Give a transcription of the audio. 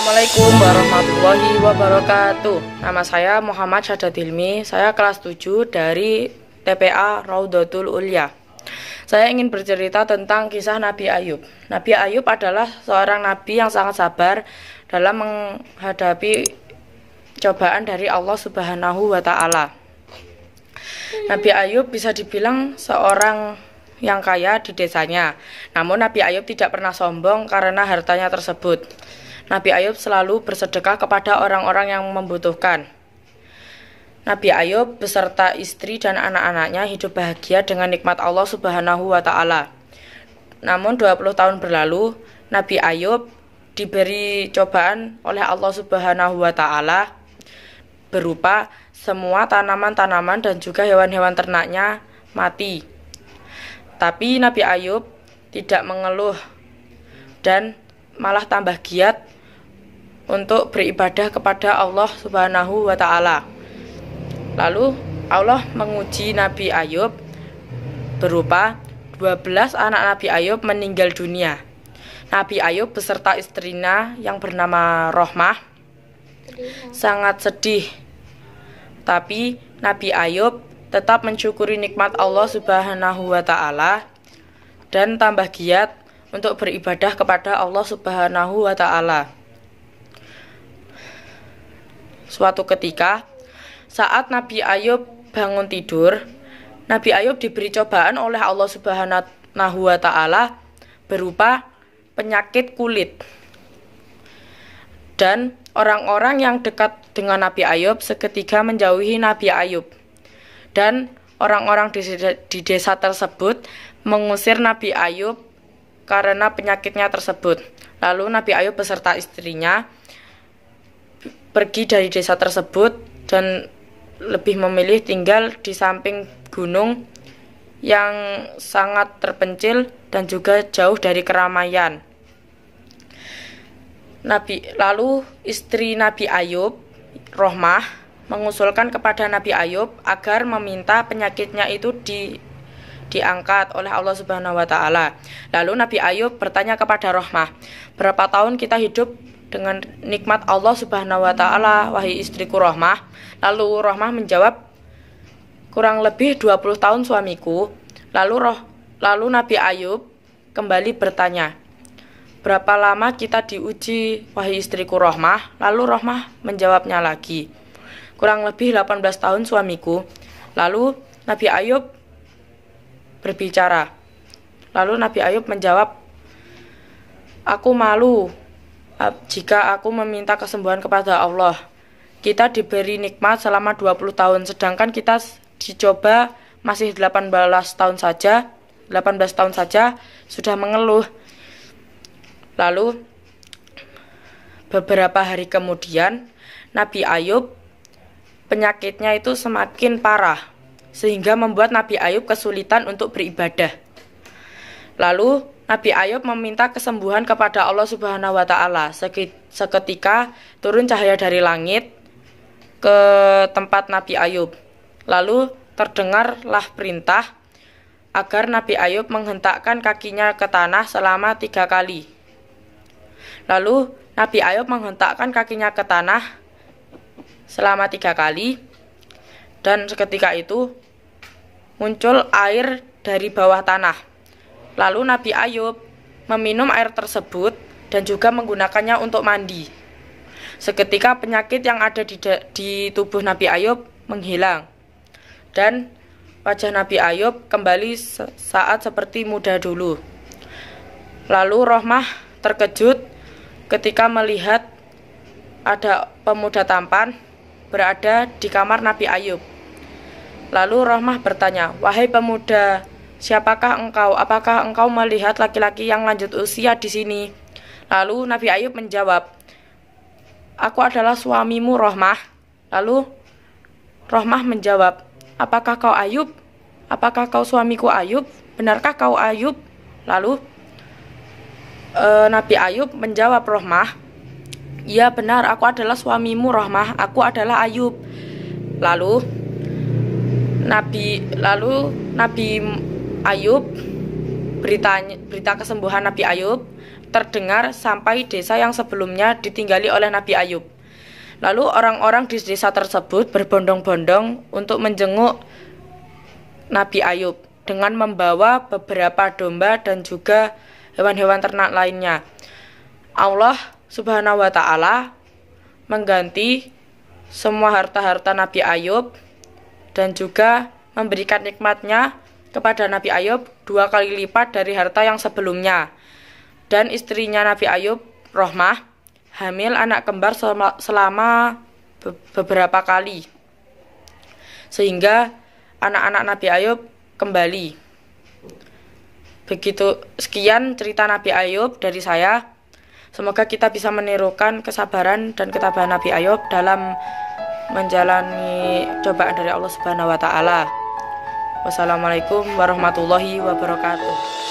Assalamualaikum warahmatullahi wabarakatuh. Nama saya Muhammad Syadat Hilmi. Saya kelas 7 dari TPA Raudhatul Ulia. Saya ingin bercerita tentang kisah Nabi Ayub. Nabi Ayub adalah seorang nabi yang sangat sabar dalam menghadapi cobaan dari Allah Subhanahu wa Ta'ala. Nabi Ayub bisa dibilang seorang yang kaya di desanya. Namun Nabi Ayub tidak pernah sombong karena hartanya tersebut. Nabi Ayub selalu bersedekah kepada orang-orang yang membutuhkan. Nabi Ayub beserta istri dan anak-anaknya hidup bahagia dengan nikmat Allah Subhanahu wa Ta'ala. Namun 20 tahun berlalu, Nabi Ayub diberi cobaan oleh Allah Subhanahu wa Ta'ala berupa semua tanaman-tanaman dan juga hewan-hewan ternaknya mati. Tapi Nabi Ayub tidak mengeluh dan malah tambah giat untuk beribadah kepada Allah Subhanahu wa Ta'ala. Lalu Allah menguji Nabi Ayub berupa 12 anak Nabi Ayub meninggal dunia. Nabi Ayub beserta istrinya yang bernama Rohmah sangat sedih. Tapi Nabi Ayub tetap mensyukuri nikmat Allah Subhanahu wa Ta'ala dan tambah giat untuk beribadah kepada Allah Subhanahu wa Ta'ala. Suatu ketika, saat Nabi Ayub bangun tidur, Nabi Ayub diberi cobaan oleh Allah Subhanahu wa Ta'ala berupa penyakit kulit. Dan orang-orang yang dekat dengan Nabi Ayub seketika menjauhi Nabi Ayub. Dan orang-orang di desa tersebut mengusir Nabi Ayub karena penyakitnya tersebut. Lalu Nabi Ayub beserta istrinya pergi dari desa tersebut dan lebih memilih tinggal di samping gunung yang sangat terpencil dan juga jauh dari keramaian. Lalu istri Nabi Ayub, Rohmah, mengusulkan kepada Nabi Ayub agar meminta penyakitnya itu diangkat oleh Allah Subhanahu wa Ta'ala. Lalu Nabi Ayub bertanya kepada Rohmah, "Berapa tahun kita hidup dengan nikmat Allah Subhanahu wa Ta'ala, wahai istriku Rohmah?" Lalu Rohmah menjawab, "Kurang lebih 20 tahun suamiku." Lalu Nabi Ayub kembali bertanya, "Berapa lama kita diuji, wahai istriku Rohmah?" Lalu Rohmah menjawabnya lagi, "Kurang lebih 18 tahun suamiku." Lalu Nabi Ayub berbicara. Lalu Nabi Ayub menjawab, "Aku malu jika aku meminta kesembuhan kepada Allah. Kita diberi nikmat selama 20 tahun, sedangkan kita dicoba masih 18 tahun saja sudah mengeluh." Lalu beberapa hari kemudian Nabi Ayub penyakitnya itu semakin parah sehingga membuat Nabi Ayub kesulitan untuk beribadah. Lalu Nabi Ayub meminta kesembuhan kepada Allah Subhanahu wa Ta'ala. Seketika turun cahaya dari langit ke tempat Nabi Ayub. Lalu terdengarlah perintah agar Nabi Ayub menghentakkan kakinya ke tanah selama 3 kali. Lalu Nabi Ayub menghentakkan kakinya ke tanah selama 3 kali, dan seketika itu muncul air dari bawah tanah. Lalu Nabi Ayub meminum air tersebut dan juga menggunakannya untuk mandi. Seketika penyakit yang ada di tubuh Nabi Ayub menghilang, dan wajah Nabi Ayub kembali saat seperti muda dulu. Lalu Rohmah terkejut ketika melihat ada pemuda tampan berada di kamar Nabi Ayub. Lalu Rohmah bertanya, "Wahai pemuda, siapakah engkau? Apakah engkau melihat laki-laki yang lanjut usia di sini?" Lalu Nabi Ayub menjawab, "Aku adalah suamimu, Rohmah." Lalu Rohmah menjawab, "Apakah kau Ayub? Apakah kau suamiku Ayub? Benarkah kau Ayub?" Lalu Nabi Ayub menjawab Rohmah, "Iya benar, aku adalah suamimu, Rohmah. Aku adalah Ayub." Lalu Nabi Ayub berita kesembuhan Nabi Ayub terdengar sampai desa yang sebelumnya ditinggali oleh Nabi Ayub. Lalu orang-orang di desa tersebut berbondong-bondong untuk menjenguk Nabi Ayub dengan membawa beberapa domba dan juga hewan-hewan ternak lainnya. Allah Subhanahu wa Ta'ala mengganti semua harta-harta Nabi Ayub dan juga memberikan nikmatnya kepada Nabi Ayub 2 kali lipat dari harta yang sebelumnya. Dan istrinya Nabi Ayub, Rohmah, hamil anak kembar selama beberapa kali, sehingga anak-anak Nabi Ayub kembali. Begitu, sekian cerita Nabi Ayub dari saya. Semoga kita bisa menirukan kesabaran dan ketabahan Nabi Ayub dalam menjalani cobaan dari Allah Subhanahu wa Ta'ala. Wassalamualaikum warahmatullahi wabarakatuh.